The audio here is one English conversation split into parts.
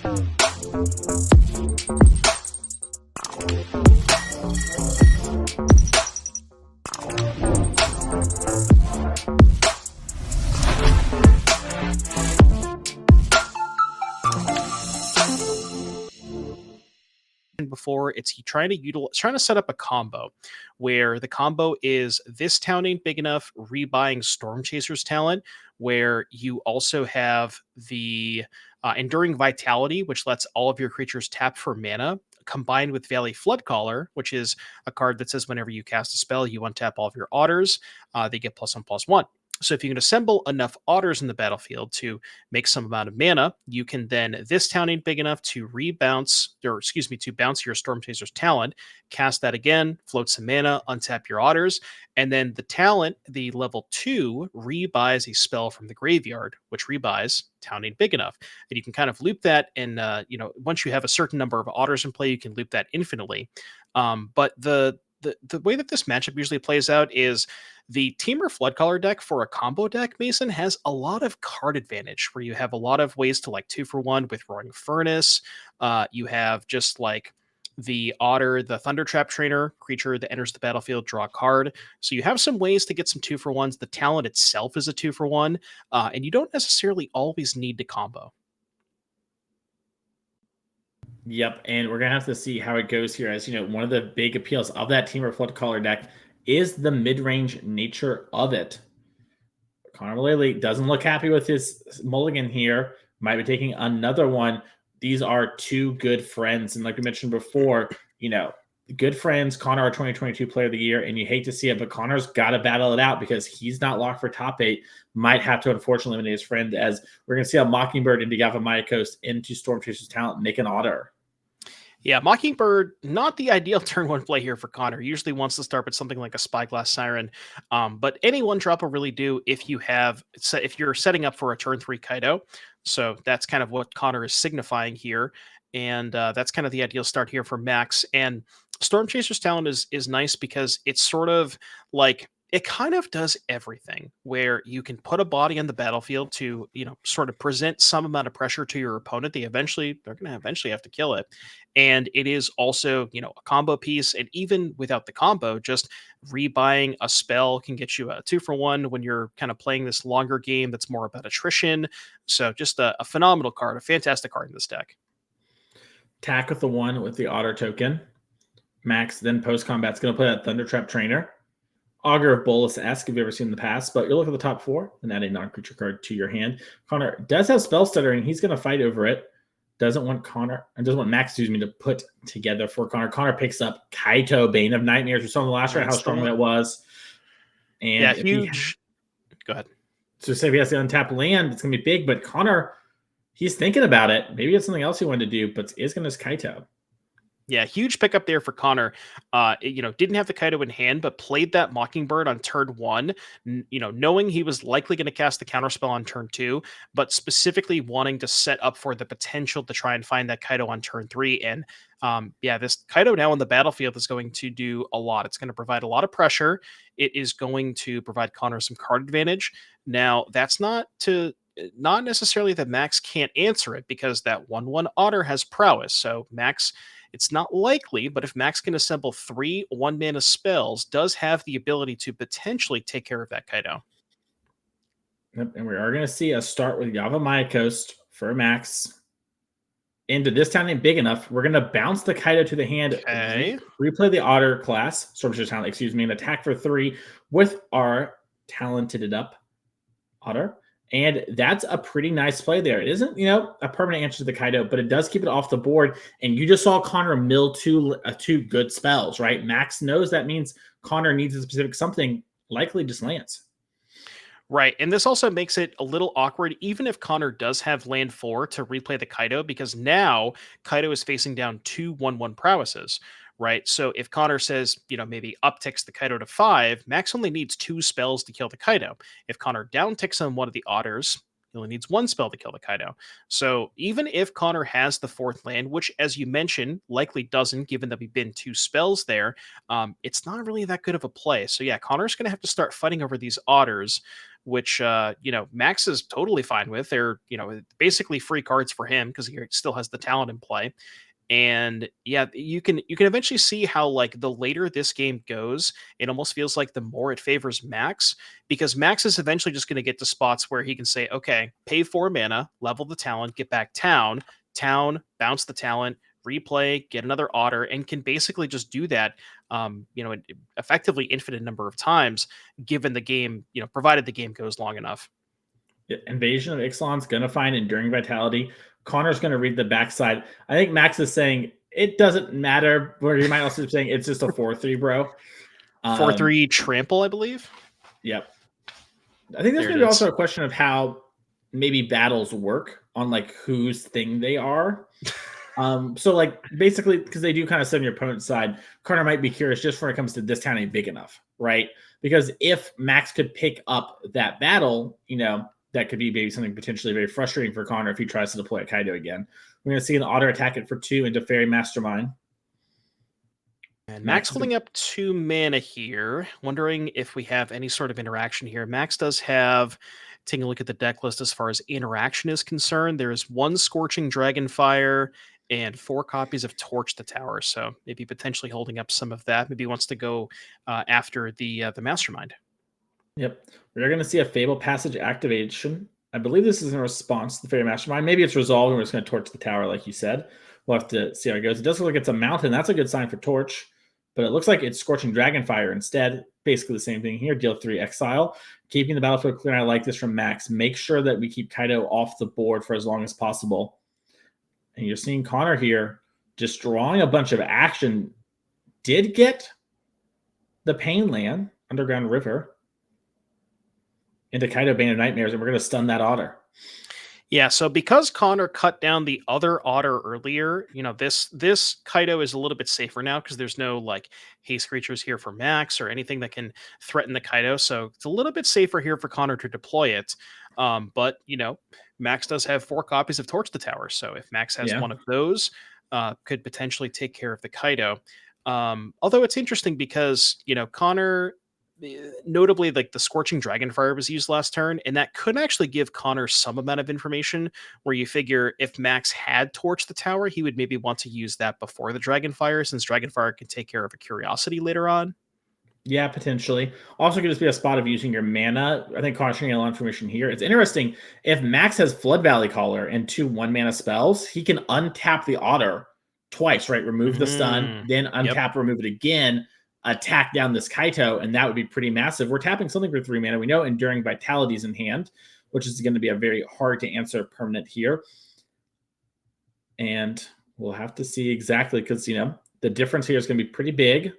Before, it's trying to set up a combo where the combo is this town ain't big enough, rebuying Storm Chaser's talent, where you also have the Enduring Vitality, which lets all of your creatures tap for mana, combined with Valley Floodcaller, which is a card that says whenever you cast a spell, you untap all of your otters. They get +1/+1. So if you can assemble enough otters in the battlefield to make some amount of mana, you can then, this town ain't big enough to to bounce your Storm Chaser's talent, cast that again, float some mana, untap your otters, and then the talent, the level 2, rebuys a spell from the graveyard, which rebuys town ain't big enough. And you can kind of loop that, and once you have a certain number of otters in play, you can loop that infinitely. But the way that this matchup usually plays out is the Temur Floodcaller deck for a combo deck, Mason, has a lot of card advantage where you have a lot of ways to like 2-for-1 with Roaring Furnace. You have just like the Otter, the Thunder Trap Trainer creature that enters the battlefield, draw a card. So you have some ways to get some 2-for-1s. The talent itself is a 2-for-1, and you don't necessarily always need to combo. Yep, and we're gonna have to see how it goes here. As you know, one of the big appeals of that Temur Floodcaller deck is the mid-range nature of it. Connor Mullaly doesn't look happy with his mulligan here. Might be taking another one. These are two good friends, and like we mentioned before, good friends. Connor, our 2022 Player of the Year, and you hate to see it, but Connor's got to battle it out because he's not locked for top 8. Might have to unfortunately eliminate his friend, as we're going to see a Mockingbird into Yavimaya Coast into Storm Chaser's talent, make an otter. Yeah, Mockingbird, not the ideal turn 1 play here for Connor. Usually wants to start with something like a Spyglass Siren. But any one drop will really do if you're setting up for a turn 3 Kaido. So that's kind of what Connor is signifying here. And that's kind of the ideal start here for Maxx. And Storm Chaser's talent is nice because it's sort of like, it kind of does everything where you can put a body on the battlefield to, sort of present some amount of pressure to your opponent. They're going to eventually have to kill it. And it is also, a combo piece. And even without the combo, just rebuying a spell can get you a 2-for-1 when you're kind of playing this longer game that's more about attrition. So just a phenomenal card, a fantastic card in this deck. Attack with the 1 with the Otter token. Maxx then post-combat's going to play that Thunder Trap Trainer. Augur of Bolus-esque, if you've ever seen in the past, but you'll look at the top 4 and add a non-creature card to your hand. Connor does have Spell Stutter, and he's going to fight over it. Doesn't want Maxx, to put together for Connor. Connor picks up Kaito, Bane of Nightmares. We saw in the last round how strong that was. And yeah, huge. Go ahead. So say if he has to untap land, it's going to be big, but Connor, he's thinking about it. Maybe it's something else he wanted to do, but it's going to Kaito. Yeah, huge pickup there for Connor. Didn't have the Kaido in hand, but played that Mockingbird on turn 1, knowing he was likely going to cast the counterspell on turn 2, but specifically wanting to set up for the potential to try and find that Kaido on turn 3. And this Kaido now on the battlefield is going to do a lot. It's going to provide a lot of pressure. It is going to provide Connor some card advantage. Now, that's not necessarily that Maxx can't answer it, because that 1/1 Otter has prowess. So Maxx, it's not likely, but if Maxx can assemble 3 1-mana spells, does have the ability to potentially take care of that Kaido. Yep, and we are going to see a start with Yavimaya Coast for Maxx. Into this town ain't big enough. We're going to bounce the Kaido to the hand. Okay. Replay the Otter class, Storm Chaser talent, and attack for 3 with our talented up Otter. And that's a pretty nice play there. It isn't, a permanent answer to the Kaido, but it does keep it off the board. And you just saw Connor mill two good spells, right? Maxx knows that means Connor needs a specific something, likely just lands. Right, and this also makes it a little awkward, even if Connor does have land 4 to replay the Kaido, because now Kaido is facing down 2 1/1 prowesses. Right, so if Connor says, maybe upticks the Kaido to 5, Maxx only needs 2 spells to kill the Kaido. If Connor downticks on one of the Otters, he only needs 1 spell to kill the Kaido. So even if Connor has the 4th land, which, as you mentioned, likely doesn't, given that we've been 2 spells there, it's not really that good of a play. So yeah, Connor's going to have to start fighting over these Otters, which Max is totally fine with. They're basically free cards for him because he still has the talent in play. And yeah, you can eventually see how like the later this game goes, it almost feels like the more it favors Max, because Max is eventually just going to get to spots where he can say, okay, pay 4 mana, level the talent, get back town, bounce the talent, replay, get another otter, and can basically just do that effectively infinite number of times, given the game, provided the game goes long enough. Invasion of Ixalan's going to find Enduring Vitality. Connor's going to read the backside. I think Max is saying it doesn't matter, or he might also be saying it's just a 4-3, bro. 4-3 trample, I believe. Yep. I think there's maybe also a question of how maybe battles work on like whose thing they are. So like basically, because they do kind of sit on your opponent's side, Connor might be curious just when it comes to this town ain't big enough, right? Because if Max could pick up that battle, that could be maybe something potentially very frustrating for Connor if he tries to deploy a Kaido again. We're going to see an otter attack it for 2 into Fairy Mastermind. And Max holding up 2 mana here. Wondering if we have any sort of interaction here. Max does have, taking a look at the deck list as far as interaction is concerned, there is 1 Scorching Dragonfire and 4 copies of Torch the Tower. So maybe potentially holding up some of that. Maybe he wants to go after the Mastermind. Yep. We're going to see a Fable Passage activation. I believe this is in response to the Fairy Mastermind. Maybe it's resolved and we're just going to Torch the Tower, like you said. We'll have to see how it goes. It does look like it's a mountain. That's a good sign for Torch. But it looks like it's Scorching Dragonfire instead. Basically the same thing here. Deal 3 exile. Keeping the battlefield clear. I like this from Max. Make sure that we keep Kaido off the board for as long as possible. And you're seeing Connor here just drawing a bunch of action. Did get the Pain Land, Underground River, into Kaido Bane of Nightmares, and we're going to stun that otter. Yeah, so because Connor cut down the other otter earlier, this Kaido is a little bit safer now because there's no like haste creatures here for Max or anything that can threaten the Kaido. So it's a little bit safer here for Connor to deploy it. But Max does have 4 copies of Torch the Tower. So if Max has one of those, could potentially take care of the Kaido. Although it's interesting because, Connor, notably like the Scorching Dragonfire was used last turn, and that could actually give Connor some amount of information where you figure if Max had Torched the Tower, he would maybe want to use that before the Dragonfire, since Dragonfire can take care of a Curiosity later on. Yeah, potentially. Also could just be a spot of using your mana. I think Connor's getting a lot of information here. It's interesting. If Max has Flood Valley Caller and 2 1-mana spells, he can untap the otter twice, right? Remove the stun, then untap, remove it again, attack down this Kaito, and that would be pretty massive. We're tapping something for 3 mana. We know Enduring Vitality is in hand, which is going to be a very hard to answer permanent here. And we'll have to see exactly, because, the difference here is going to be pretty big.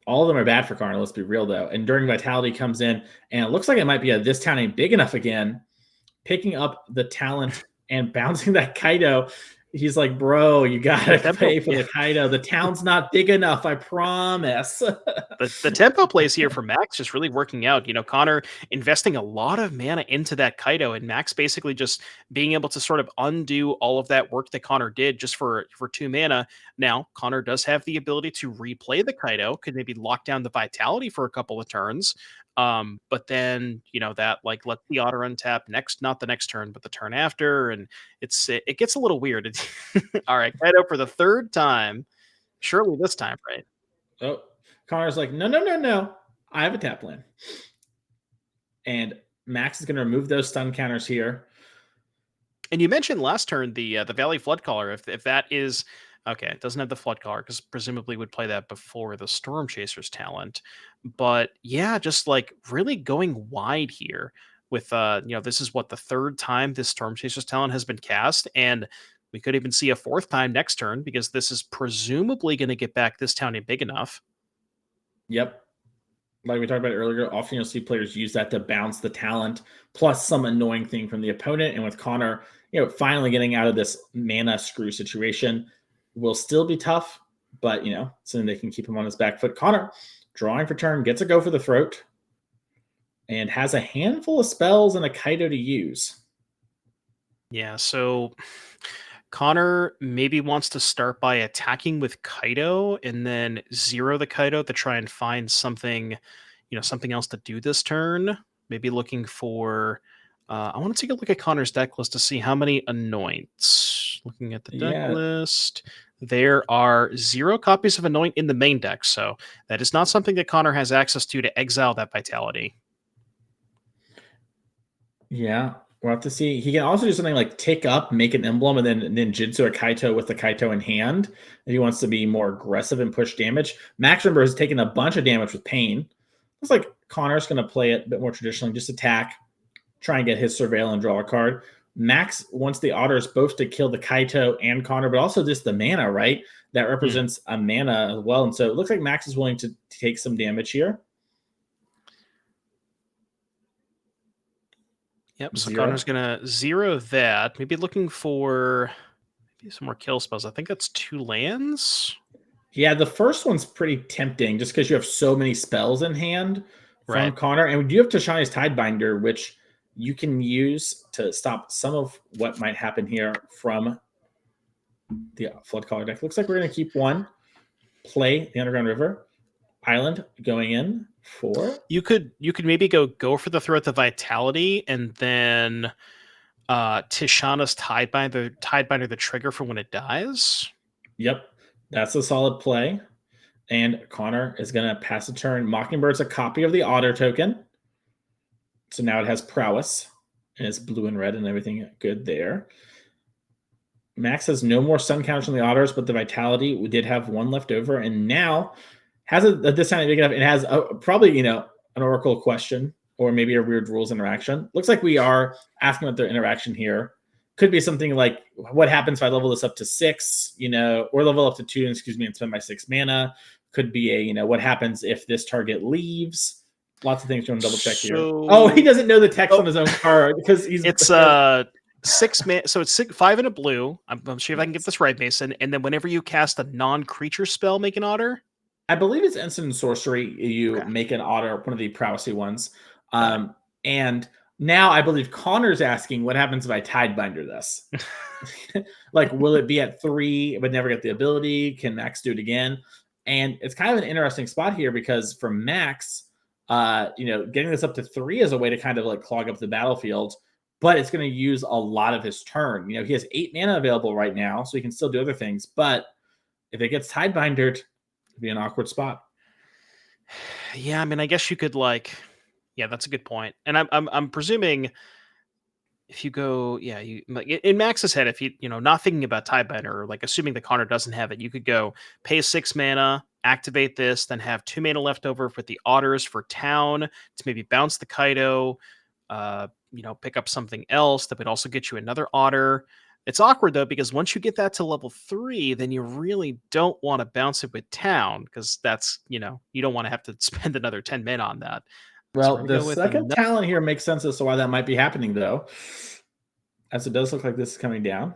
All of them are bad for Connor, let's be real, though. Enduring Vitality comes in, and it looks like it might be this town ain't big enough again. Picking up the talent and bouncing that Kaido. He's like, bro, you gotta pay for the Kaido. The town's not big enough, I promise. The tempo plays here for Max just really working out. Connor investing a lot of mana into that Kaido, and Max basically just being able to sort of undo all of that work that Connor did just for 2 mana. Now, Connor does have the ability to replay the Kaido, could maybe lock down the Vitality for a couple of turns. But then, that like let the otter untap not the next turn, but the turn after, and it gets a little weird. All right, Kaido for the 3rd time. Surely this time, right? Oh, Connor's like, no. I have a tap land. And Max is going to remove those stun counters here. And you mentioned last turn the Valley Flood Caller. If that is okay, it doesn't have the Flood Caller because presumably would play that before the Storm Chaser's talent. But yeah, just like really going wide here with this is what the 3rd time this Storm Chaser's talent has been cast, and we could even see a 4th time next turn because this is presumably going to get back this town big enough. Yep. Like we talked about earlier, often you'll see players use that to bounce the talent, plus some annoying thing from the opponent. And with Connor, finally getting out of this mana screw situation will still be tough, but, something they can keep him on his back foot. Connor, drawing for turn, gets a go for the throat, and has a handful of spells and a Kaido to use. Yeah, so Connor maybe wants to start by attacking with Kaido and then 0 the Kaido to try and find something, something else to do this turn. Maybe looking for. I want to take a look at Connor's deck list to see how many Anoints. Looking at the deck Yeah. list, there are 0 copies of Anoint in the main deck, so that is not something that Connor has access to exile that Vitality. Yeah. We'll have to see. He can also do something like take up, make an emblem, and then ninjutsu a Kaito with the Kaito in hand. If he wants to be more aggressive and push damage. Max, remember, has taken a bunch of damage with pain. Looks like Connor's going to play it a bit more traditionally, just attack, try and get his surveil and draw a card. Max wants the otters both to kill the Kaito and Connor, but also just the mana, right? That represents a mana as well. And so it looks like Max is willing to take some damage here. Yep, so Connor's going to 0 that. Maybe looking for maybe some more kill spells. I think that's 2 lands. Yeah, the first one's pretty tempting just because you have so many spells in hand from Connor. And we do have Tashani's Tidebinder, which you can use to stop some of what might happen here from the Flood Caller deck. Looks like we're going to keep one, play the Underground River Island going in for. You could maybe go for the throw at the Vitality and then Tishana's Tidebinder the trigger for when it dies. Yep, that's a solid play. And Connor is going to pass a turn. Mockingbird's a copy of the Otter token. So now it has prowess. And it's blue and red and everything good there. Max has no more sun counters on the Otters, but the Vitality, we did have one left over. And now has a discount big enough. It has probably, an Oracle question or maybe a weird rules interaction. Looks like we are asking about their interaction here. Could be something like what happens if I level this up to 6, or level up to 2, and spend my 6 mana. Could be a, what happens if this target leaves. Lots of things to double check here. Oh, he doesn't know the text on his own card because it's 6 mana. So it's 5 in a blue. I'm sure if I can get this right, Mason. And then whenever you cast a non-creature spell, make an otter. I believe it's instant and sorcery. You make an otter, one of the prowessy ones. And now I believe Connor's asking, what happens if I Tidebinder this? Like, will it be at 3 but never get the ability? Can Max do it again? And it's kind of an interesting spot here because for Max, getting this up to 3 is a way to kind of like clog up the battlefield, but it's going to use a lot of his turn. He has 8 mana available right now, so he can still do other things. But if it gets Tidebindered, it'd be an awkward spot. Yeah, I mean, I guess you could that's a good point. And I'm presuming if you go, you like in Max's head, if you not thinking about Tidebinder or like assuming the Connor doesn't have it, you could go pay 6 mana, activate this, then have 2 mana left over with the Otters for town to maybe bounce the Kaito, pick up something else that would also get you another Otter. It's awkward though, because once you get that to level 3, then you really don't want to bounce it with town because that's, you don't want to have to spend another 10 mana on that. Well, the second talent here makes sense as to why that might be happening, though, as it does look like this is coming down.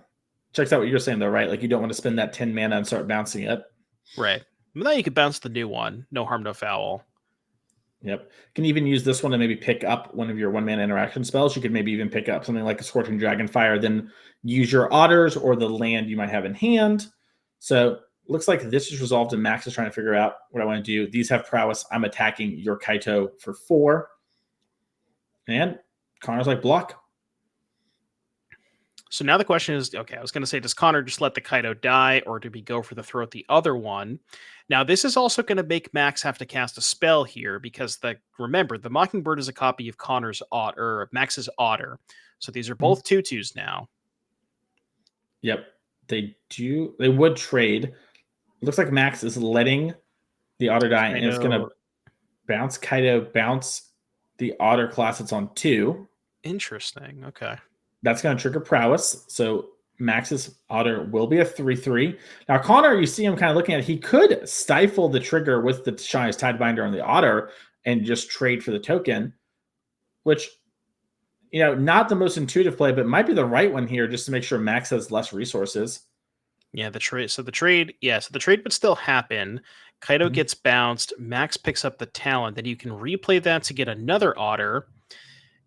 Checks out what you're saying, though, right? Like you don't want to spend that 10 mana and start bouncing it. Right. But now you could bounce the new one. No harm, no foul. Yep. You can even use this one to maybe pick up one of your 1-mana interaction spells. You could maybe even pick up something like a Scorching Dragonfire, then use your Otters or the land you might have in hand. So looks like this is resolved and Max is trying to figure out what I want to do. These have prowess. I'm attacking your Kaito for 4. And Connor's like, block. So now the question is, okay, I was going to say, does Connor just let the Kaito die or do we go for the throw at the other one? Now, this is also going to make Max have to cast a spell here because remember, the Mockingbird is a copy of Max's Otter. So these are both 2/2s now. Yep. They would trade. Looks like Max is letting the Otter die, and it's going to bounce Kaito, bounce the Otter class that's on 2. Interesting. Okay. That's going to trigger prowess. So Max's Otter will be a 3/3. Now, Connor, you see him kind of looking at it. He could stifle the trigger with the Shine's Tidebinder on the Otter and just trade for the token, which, not the most intuitive play, but might be the right one here just to make sure Max has less resources. Yeah, the trade. So the trade would still happen. Kaito gets bounced. Max picks up the talent. Then you can replay that to get another Otter.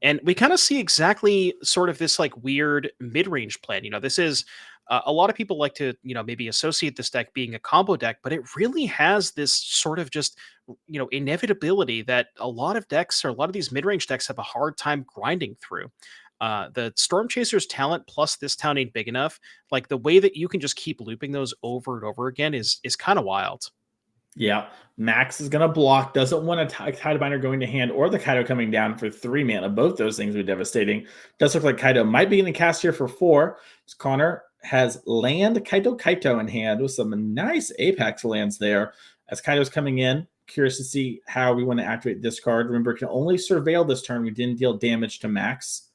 And we kind of see exactly sort of this like weird mid-range plan. This is a lot of people like to, maybe associate this deck being a combo deck, but it really has this sort of just, inevitability that a lot of decks or a lot of these mid-range decks have a hard time grinding through. The Storm Chaser's talent plus this town ain't big enough. Like the way that you can just keep looping those over and over again is kind of wild. Yeah, Maxx is going to block, doesn't want a Tidebinder going to hand or the Kaido coming down for 3 mana. Both those things would be devastating. Does look like Kaido might be in the cast here for 4. Connor has land Kaito in hand with some nice Apex lands there. As Kaido's coming in, curious to see how we want to activate this card. Remember, it can only surveil this turn. We didn't deal damage to Maxx.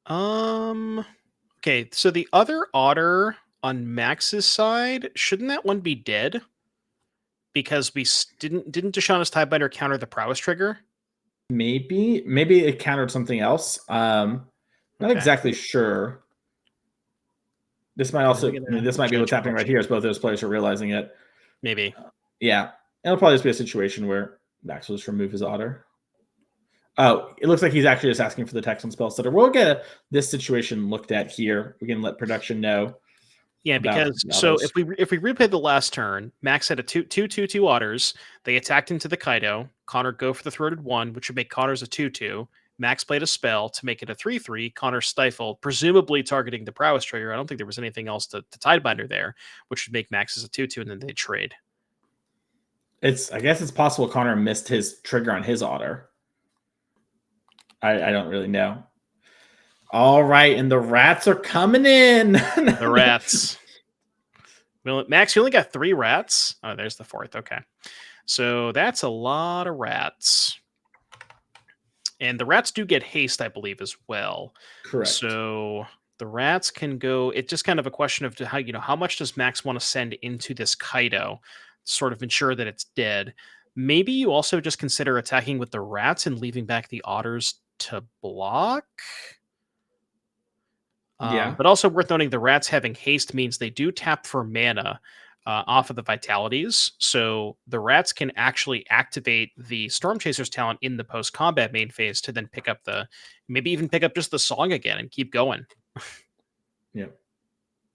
Okay, so the other otter on Max's side, shouldn't that one be dead? Because we didn't Deshaun's Tidebinder counter the prowess trigger? Maybe it countered something else. Not exactly sure. This might also this might be what's happening right here, as both those players are realizing it. Maybe. Yeah. It'll probably just be a situation where Max will just remove his otter. Oh, it looks like he's actually just asking for the text on spell stutter. We'll get this situation looked at here. We can let production know. Yeah, because so if we replay the last turn, Maxx had a 2/2/2 otters. They attacked into the Kaido. Connor go for the throated 1, which would make Connor's a 2/2. Maxx played a spell to make it a 3/3. Connor stifled, presumably targeting the prowess trigger. I don't think there was anything else to Tidebinder there, which would make Max's a 2/2, and then they trade. I guess it's possible Connor missed his trigger on his otter. I don't really know. All right, and the rats are coming in. The rats. Well, Maxx, you only got 3 rats. Oh, there's the 4th. Okay. So that's a lot of rats. And the rats do get haste, I believe, as well. Correct. So the rats can go. It's just kind of a question of how much does Maxx want to send into this Kaido, sort of ensure that it's dead. Maybe you also just consider attacking with the rats and leaving back the otters to block. Yeah. But also worth noting, the rats having haste means they do tap for mana off of the vitalities. So the rats can actually activate the Storm Chaser's talent in the post-combat main phase to then maybe even pick up just the song again and keep going. Yeah.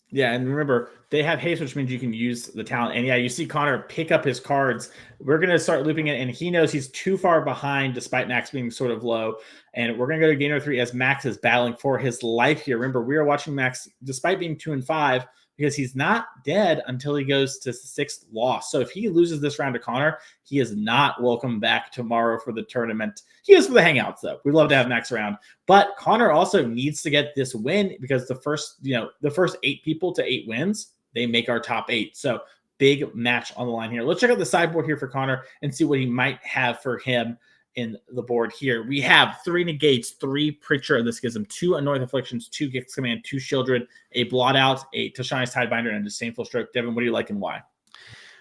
Yeah, and remember, they have haste, which means you can use the talent. And yeah, you see Connor pick up his cards. We're going to start looping it, and he knows he's too far behind despite Maxx being sort of low. And we're going to go to game number 3 as Maxx is battling for his life here. Remember, we are watching Maxx, despite being 2-5, because he's not dead until he goes to 6th loss. So if he loses this round to Connor, he is not welcome back tomorrow for the tournament. He is for the hangouts, though. We'd love to have Maxx around. But Connor also needs to get this win because the first 8 people to 8 wins, they make our top 8. So big match on the line here. Let's check out the sideboard here for Connor and see what he might have for him in the board here. We have 3 negates, 3 Preacher, and this gives him 2 Annoying Afflictions, 2 Gix Command, 2 Shieldred, a Blot Out, a Tashani's Tidebinder, and a Disdainful Stroke. Devin, what do you like and why?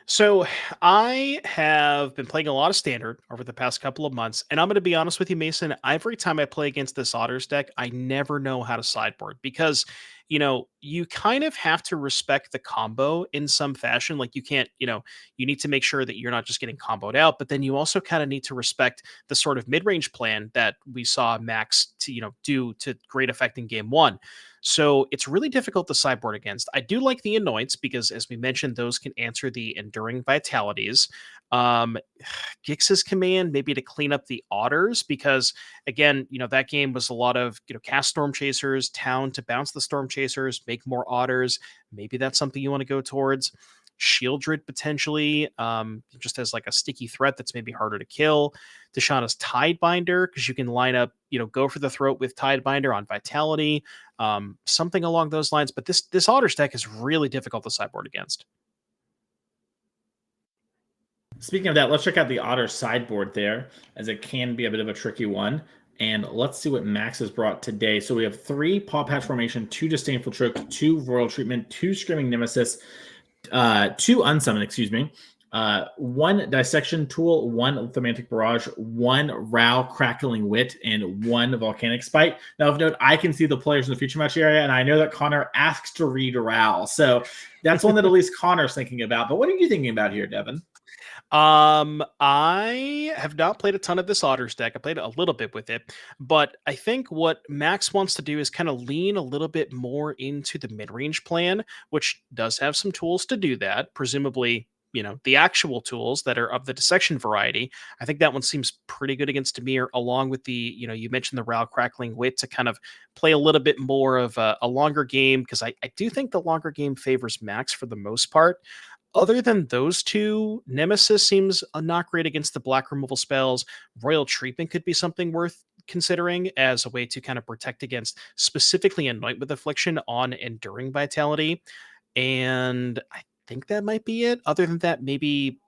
So I have been playing a lot of Standard over the past couple of months, and I'm going to be honest with you, Mason. Every time I play against this Otters deck, I never know how to sideboard because, you kind of have to respect the combo in some fashion. Like you can't, you need to make sure that you're not just getting comboed out, but then you also kind of need to respect the sort of mid-range plan that we saw Maxx do to great effect in game 1. So it's really difficult to sideboard against. I do like the Annoyance because, as we mentioned, those can answer the Enduring Vitalities. Gix's Command, maybe to clean up the Otters, because, again, that game was a lot of, cast Storm Chasers, town to bounce the Storm Chasers, make more Otters. Maybe that's something you want to go towards. Shieldred potentially, just as like a sticky threat that's maybe harder to kill. Deshaun's Tidebinder, because you can line up, go for the throat with Tidebinder on Vitality, something along those lines. But this Otters deck is really difficult to sideboard against. Speaking of that, let's check out the Otter sideboard there, as it can be a bit of a tricky one. And let's see what Maxx has brought today. So we have 3 Paw Patch Formation, 2 Disdainful Stroke, 2 Royal Treatment, 2 Screaming Nemesis, 2 Unsummon, 1 Dissection Tool, 1 Thematic Barrage, 1 Row Crackling Wit, and 1 Volcanic Spite. Now, of note, I can see the players in the future match area, and I know that Connor asks to read Row. So that's one that at least Connor's thinking about. But what are you thinking about here, Devin? I have not played a ton of this Otters deck. I played a little bit with it, but I think what Max wants to do is kind of lean a little bit more into the mid-range plan, which does have some tools to do that. Presumably, the actual tools that are of the dissection variety. I think that one seems pretty good against Demir, along with you mentioned the Ral Crackling Wit to kind of play a little bit more of a longer game, because I do think the longer game favors Max for the most part. Other than those two, Nemesis seems not great against the black removal spells. Royal Treatment could be something worth considering as a way to kind of protect against specifically Anoint with Affliction on Enduring Vitality. And I think that might be it. Other than that, maybe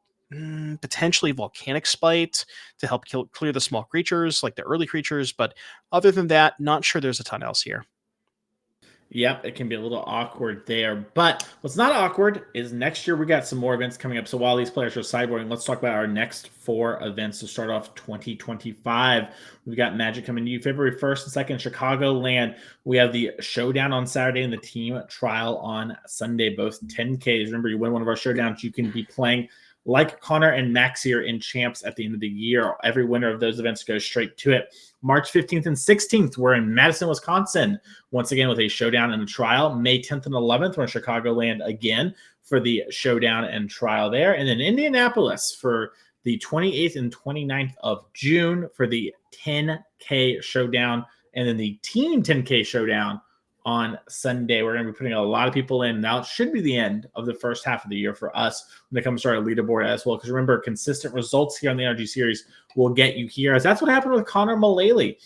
potentially Volcanic Spite to help clear the small creatures, like the early creatures. But other than that, not sure there's a ton else here. Yep, it can be a little awkward there. But what's not awkward is next year we got some more events coming up. So while these players are sideboarding, let's talk about our next 4 events to start off 2025. We've got Magic coming to you February 1st and 2nd, Chicagoland. We have the Showdown on Saturday and the Team Trial on Sunday, both 10Ks. Remember, you win one of our Showdowns, you can be playing like Connor and Max here in Champs at the end of the year. Every winner of those events goes straight to it. March 15th and 16th, we're in Madison, Wisconsin, once again with a showdown and a trial. May 10th and 11th, we're in Chicagoland again for the showdown and trial there. And then Indianapolis for the 28th and 29th of June for the 10K showdown. And then the Team 10K showdown on Sunday. We're going to be putting a lot of people in. Now it should be the end of the first half of the year for us when it comes to our leaderboard as well. Because remember, consistent results here on the Energy Series will get you here. As that's what happened with Connor Mullaly.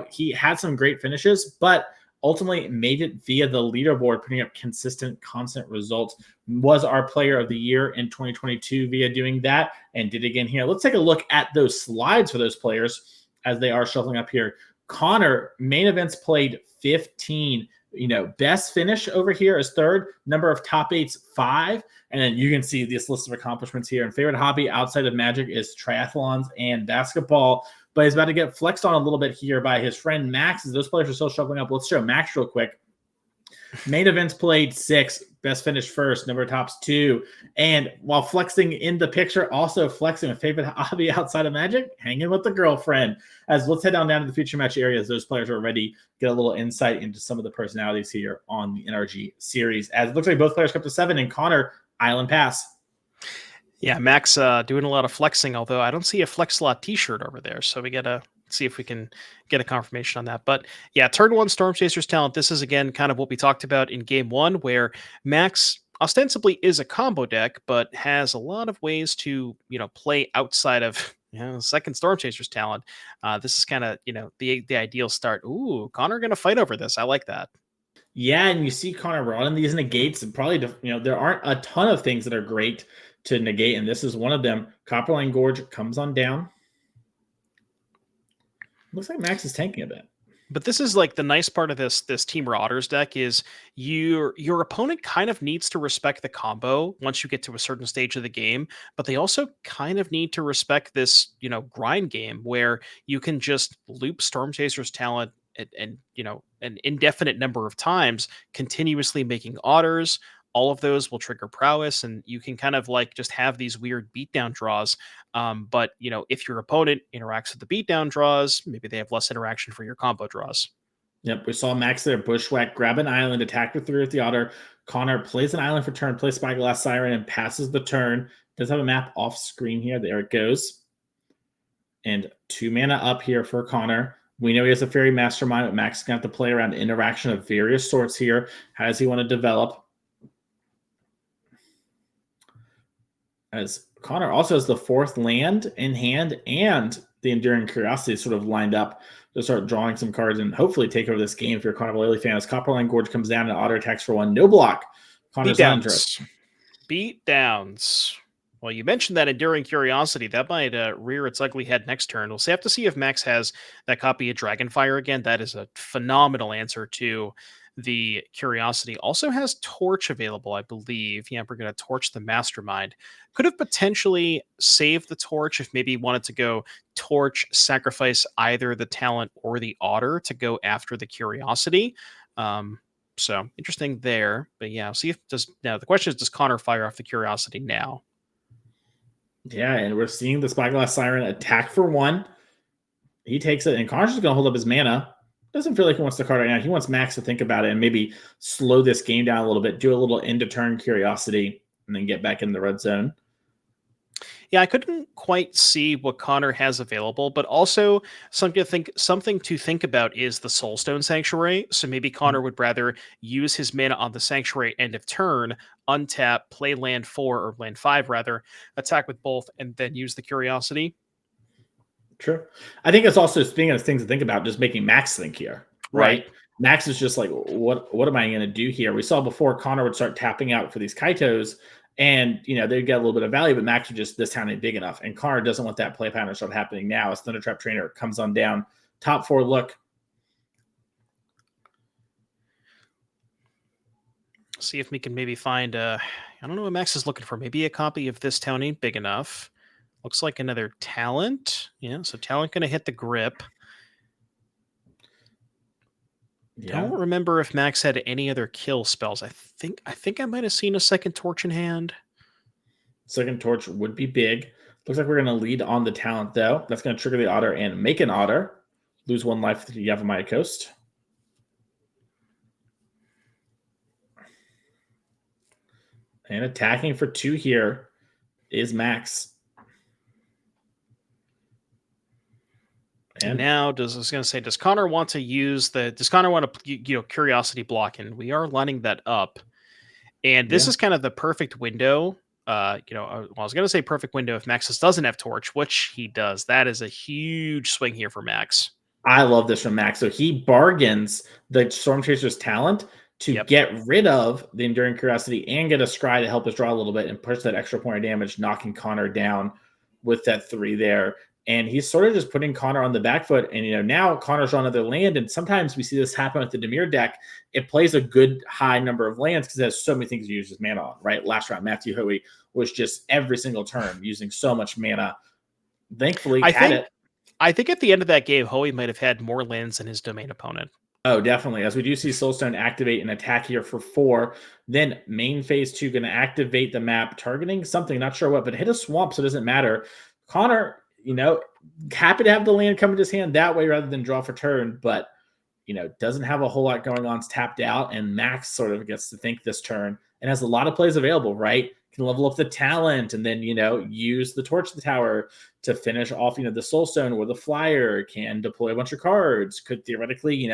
He had some great finishes, but ultimately made it via the leaderboard, putting up consistent, constant results. Was our player of the year in 2022 via doing that, and did again here. Let's take a look at those slides for those players as they are shuffling up here. Connor, main events played 15. Best finish over here is 3rd. Number of top 8s, 5. And then you can see this list of accomplishments here. And favorite hobby outside of Magic is triathlons and basketball. But he's about to get flexed on a little bit here by his friend Max. As those players are still shuffling up. Let's show Max real quick. Main events played 6. Best finish 1st. Number of tops 2. And while flexing in the picture, also flexing a favorite hobby outside of Magic, hanging with the girlfriend. As let's head down to the feature match areas. Those players are ready. Get a little insight into some of the personalities here on the NRG series. As it looks like both players come to 7, and Connor, Island Pass. Yeah, Max doing a lot of flexing, although I don't see a Flex Slot t-shirt over there. So we got to see if we can get a confirmation on that. But yeah, turn 1 Storm Chasers talent. This is, again, kind of what we talked about in game 1, where Max ostensibly is a combo deck, but has a lot of ways to, play outside of second Storm Chasers talent. This is kind of, the ideal start. Ooh, Connor going to fight over this. I like that. Yeah, and you see Connor running these negates, and probably, there aren't a ton of things that are great to negate, and this is one of them. Copperline Gorge comes on down. Looks like Max is tanking a bit. But this is like the nice part of this Team Marauders deck is your opponent kind of needs to respect the combo once you get to a certain stage of the game, but they also kind of need to respect this, grind game where you can just loop Storm Chaser's talent and an indefinite number of times, continuously making otters. All of those will trigger prowess, and you can kind of like just have these weird beatdown draws. But if your opponent interacts with the beatdown draws, maybe they have less interaction for your combo draws. Yep, we saw Max there, bushwhack, grab an island, attack the 3 with the otter. Connor plays an island for turn, plays Spyglass Siren, and passes the turn. Does have a map off screen here. There it goes. And 2 mana up here for Connor. We know he has a Fairy Mastermind, but Max is going to have to play around interaction of various sorts here. How does he want to develop? As Connor also has the 4th land in hand and the Enduring Curiosity sort of lined up to start drawing some cards and hopefully take over this game if you're a Connor Mullaly fan. As Copperline Gorge comes down and auto attacks for 1. No block. Connor's not interested. Beat downs. Well, you mentioned that Enduring Curiosity. That might rear its ugly head next turn. We'll have to see if Max has that copy of Dragonfire again. That is a phenomenal answer to the Curiosity. Also has Torch available, I believe. Yeah, we're going to Torch the Mastermind. Could have potentially saved the Torch if maybe wanted to go Torch, sacrifice either the talent or the Otter to go after the Curiosity. So interesting there. But yeah, see if now the question is, does Connor fire off the Curiosity now? Yeah, and we're seeing the Spyglass Siren attack for 1. He takes it, and Connor's just going to hold up his mana. Doesn't feel like he wants the card right now. He wants Max to think about it and maybe slow this game down a little bit, do a little end of turn curiosity, and then get back in the red zone. Yeah, I couldn't quite see what Connor has available, but also something to think about is the Soulstone Sanctuary. So maybe Connor would rather use his mana on the Sanctuary end of turn, untap, play land 4 or land 5 rather, attack with both, and then use the Curiosity. True. I think it's also, speaking of things to think about, just making Max think here, Right. right? Max is just like, what am I going to do here? We saw before Connor would start tapping out for these Kaitos, and they'd get a little bit of value, but Max would just, this town ain't big enough. And Connor doesn't want that play pattern to start happening now as Thunder Trap Trainer comes on down. Top 4 look. See if we can maybe find I don't know what Max is looking for. Maybe a copy of This Town Ain't Big Enough. Looks like another talent. Yeah, so talent gonna hit the grip. Yeah. Don't remember if Max had any other kill spells. I think I might have seen a second torch in hand. Second torch would be big. Looks like we're going to lead on the talent, though. That's going to trigger the otter and make an otter. Lose 1 life to the Yavimaya Coast. And attacking for 2 here is Max. And now, does Connor want to use does Connor want to, curiosity block? And we are lining that up. And this is kind of the perfect window. I was going to say perfect window if Maxis doesn't have torch, which he does. That is a huge swing here for Max. I love this from Max. So he bargains the Storm Chaser's talent to get rid of the Enduring Curiosity and get a Scry to help us draw a little bit and push that extra point of damage, knocking Connor down with that 3 there. And he's sort of just putting Connor on the back foot. And, now Connor's on another land. And sometimes we see this happen with the Dimir deck. It plays a good high number of lands because it has so many things to use his mana on, right? Last round, Matthew Hoey was just every single turn using so much mana. Thankfully, I think at the end of that game, Hoey might have had more lands than his domain opponent. Oh, definitely. As we do see Soulstone activate and attack here for 4. Then main phase 2 going to activate the map, targeting something, not sure what, but hit a swamp, so it doesn't matter. Connor, happy to have the land come into his hand that way rather than draw for turn, but, doesn't have a whole lot going on. It's tapped out, and Max sort of gets to think this turn and has a lot of plays available, right? Can level up the talent and then, use the Torch of the Tower to finish off, the Soulstone or the Flyer, can deploy a bunch of cards, could theoretically,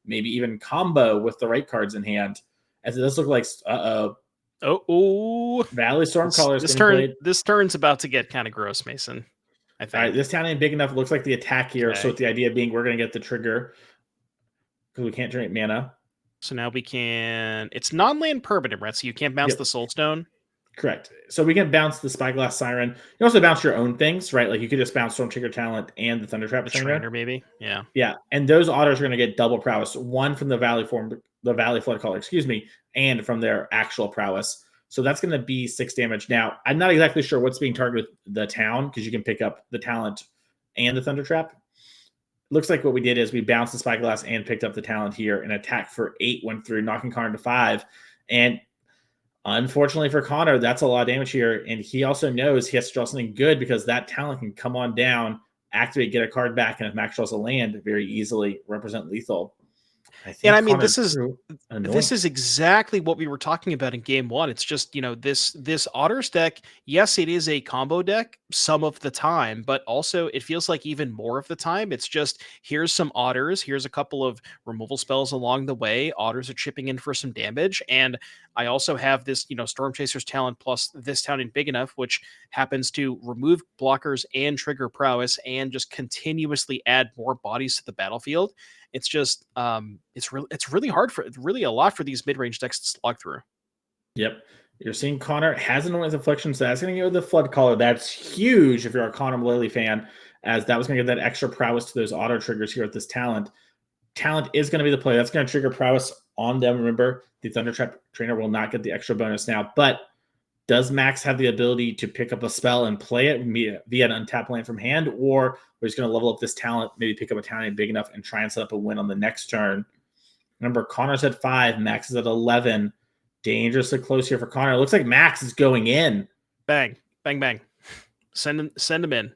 maybe even combo with the right cards in hand. As it does look like, Valley Stormcaller. This turn's about to get kind of gross, Mason. I think. All right, this town ain't big enough. It looks like the attack here. Okay. So with the idea being we're going to get the trigger because we can't generate mana. So now we can. It's non-land permanent, right? So you can't bounce the Soulstone. Correct. So we can bounce the Spyglass Siren. You also bounce your own things, right? Like you could just bounce Stormtrigger Talent and the Thundertrap Trainer, maybe. Yeah. Yeah. And those otters are going to get double prowess. One from the Valley Flood Caller, and from their actual prowess. So that's going to be 6 damage. Now, I'm not exactly sure what's being targeted with the town because you can pick up the talent and the Thundertrap. Looks like what we did is we bounced the Spyglass and picked up the talent here. And attack for 8 went through, knocking Connor to 5. And unfortunately for Connor, that's a lot of damage here. And he also knows he has to draw something good because that talent can come on down, activate, get a card back, and if Max draws a land, very easily represent lethal. This is exactly what we were talking about in game 1. It's just, this Otters deck, yes, it is a combo deck some of the time, but also it feels like even more of the time, it's just, here's some Otters, here's a couple of removal spells along the way, Otters are chipping in for some damage, and I also have this, Storm Chaser's talent plus This Town Ain't Big Enough, which happens to remove blockers and trigger prowess and just continuously add more bodies to the battlefield. It's just it's really hard really a lot for these mid-range decks to slog through. Yep. You're seeing Connor has an Annoyance Affliction, so that's going to go with the Flood Caller. That's huge if you're a Connor Mullaly fan, as that was going to give that extra prowess to those auto triggers here with this talent. Talent is going to be the play. That's going to trigger prowess on them. Remember, the Thundertrap Trainer will not get the extra bonus now, but does Max have the ability to pick up a spell and play it via an untapped land from hand, or we're just going to level up this talent, maybe pick up a talent big enough and try and set up a win on the next turn? Remember, Connor's at 5, Max is at 11. Dangerously close here for Connor. It looks like Max is going in. Bang, bang, bang. Send him in.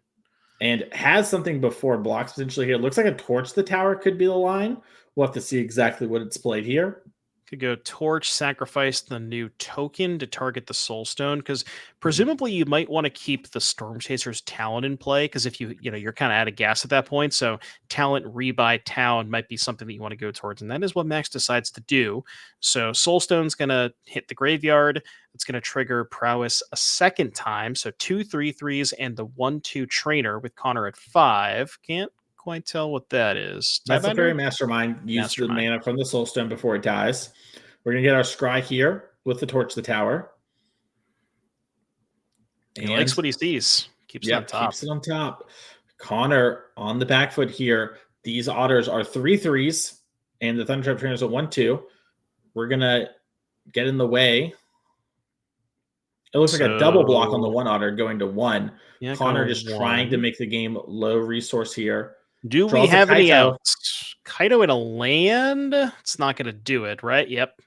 And has something before blocks potentially here. Looks like a torch to the tower could be the line. We'll have to see exactly what it's played here. Could go torch, sacrifice the new token to target the soulstone, because presumably you might want to keep the storm chaser's talent in play, because if you're kind of out of gas at that point, so talent rebuy town might be something that you want to go towards, and that is what Maxx decides to do. So soulstone's gonna hit the graveyard. It's gonna trigger prowess a second time, so 2/3/3s and the 1/2 trainer with Connor at 5. Can't quite tell what that is. That's the Tidebinder? fairy mastermind. Use the mana from the soulstone before it dies. We're gonna get our scry here with the torch to the tower. He likes what he sees. Keeps it on top. Keeps it on top. Connor on the back foot here. These otters are 3/3s, and the Thundertrap trainer is a 1/2. We're gonna get in the way. It looks like a double block on the one otter going to 1. Yeah, Connor just trying to make the game low resource here. Do we have any outs? Kaito in a land? It's not going to do it, right? Yep.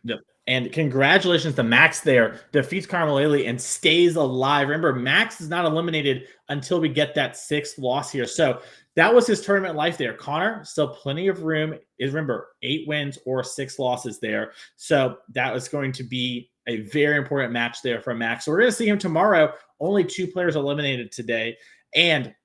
And congratulations to Maxx there. Defeats Mullaly and stays alive. Remember, Maxx is not eliminated until we get that 6th loss here. So that was his tournament life there. Connor, still plenty of room. Remember, 8 wins or 6 losses there. So that was going to be a very important match there for Maxx. So we're going to see him tomorrow. Only 2 players eliminated today. And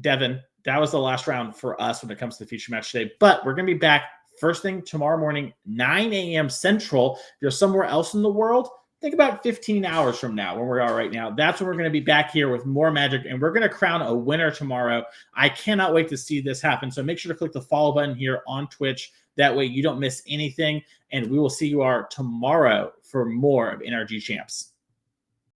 Devin, that was the last round for us when it comes to the feature match today. But we're going to be back first thing tomorrow morning, 9 a.m. Central. If you're somewhere else in the world, think about 15 hours from now, where we are right now. That's when we're going to be back here with more Magic, and we're going to crown a winner tomorrow. I cannot wait to see this happen. So make sure to click the follow button here on Twitch. That way you don't miss anything. And we will see you tomorrow for more of NRG Champs.